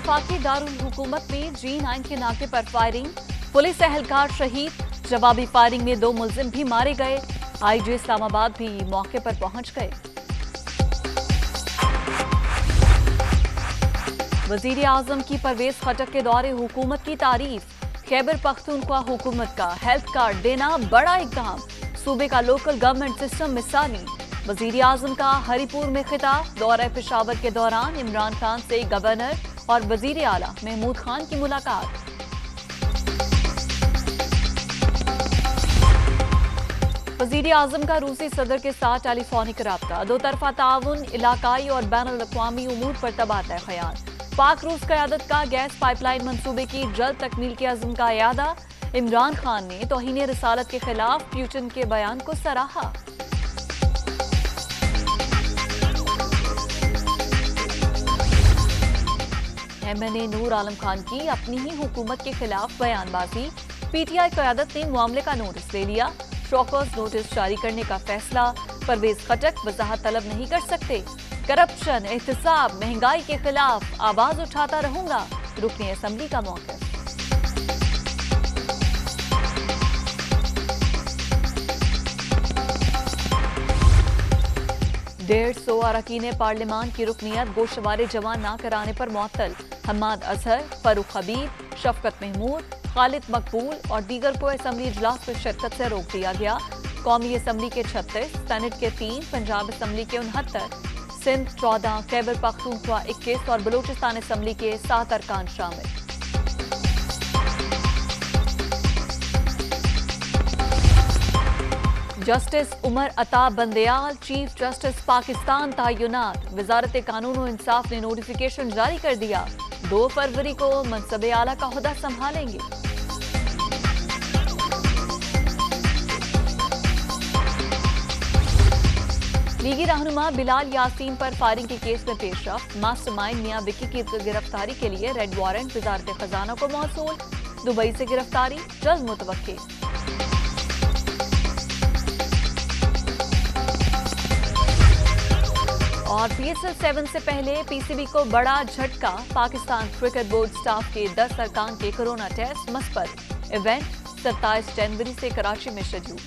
वफाकी दारुल हुकूमत में G9 के नाके पर फायरिंग, पुलिस एहलकार शहीद। जवाबी फायरिंग में 2 मुलजिम भी मारे गए। IG इस्लामाबाद भी मौके पर पहुंच गए। वजीर आजम की परवेज खटक के दौरे हुकूमत की तारीफ। खैबर पख्तूनख्वा हुकूमत का हेल्थ कार्ड देना बड़ा इक़दाम, सूबे का लोकल गवर्नमेंट सिस्टम मिसाली। वजीर आजम का हरिपुर में खिताब। दौरे पेशावर के दौरान इमरान खान से गवर्नर और वजीर आला महमूद खान की मुलाकात। वजीर आजम का रूसी सदर के साथ टेलीफोनिक राब्ता। दो तरफा ताउन, इलाकाई और बैनुल अक़वामी उमूर पर तबादला ख्याल। पाक रूस क़यादत का गैस पाइपलाइन मंसूबे की जल्द तकमील के अज़्म का इयादा। इमरान खान ने तौहीन रिसालत के खिलाफ पुतिन के बयान को सराहा। MNA नूर आलम खान की अपनी ही हुकूमत के खिलाफ बयानबाजी। PTI क़यादत ने मामले का नोटिस ले लिया। शॉकर्स नोटिस जारी करने का फैसला। परवेज खटक वजाहत तलब नहीं कर सकते। करप्शन, एहतसाब, महंगाई के खिलाफ आवाज उठाता रहूंगा, रुकनी असेंबली का मौक़िफ़। डेढ़ सौ अरकान पार्लियामान की रुकनियत गोशवारे जमा न कराने पर मुअत्तल। हम्माद अजहर, फरूख हबीब, शफकत महमूद, खालिद मकबूल और दीगर को असेंबली इजलास में शिरकत से रोक दिया गया। कौमी असेंबली के 36, सेनेट के 3, पंजाब असेंबली के 69, सिंध 14, खैबर पख्तूनख्वा 21 और बलूचिस्तान असेंबली के 7 अरकान शामिल। Justice Umar Ata Bandial chief justice Pakistan तयनात। वजारत कानून और इंसाफ ने नोटिफिकेशन जारी कर दिया। 2 फरवरी को मनसब आला का ओहदा संभालेंगे। लीगी रहनुमा बिलाल यासीन पर फायरिंग के केस में पेशरफ। मास्टरमाइंड मियां विक्की की गिरफ्तारी के लिए रेड वारंट वजारत खजाना को मौसूल। दुबई से गिरफ्तारी जल्द मुतवक्की। और PSL 7 से पहले PCB को बड़ा झटका। पाकिस्तान क्रिकेट बोर्ड स्टाफ के 10 अरकान के कोरोना टेस्ट मस्बत। इवेंट 27 जनवरी से कराची में शेड्यूल।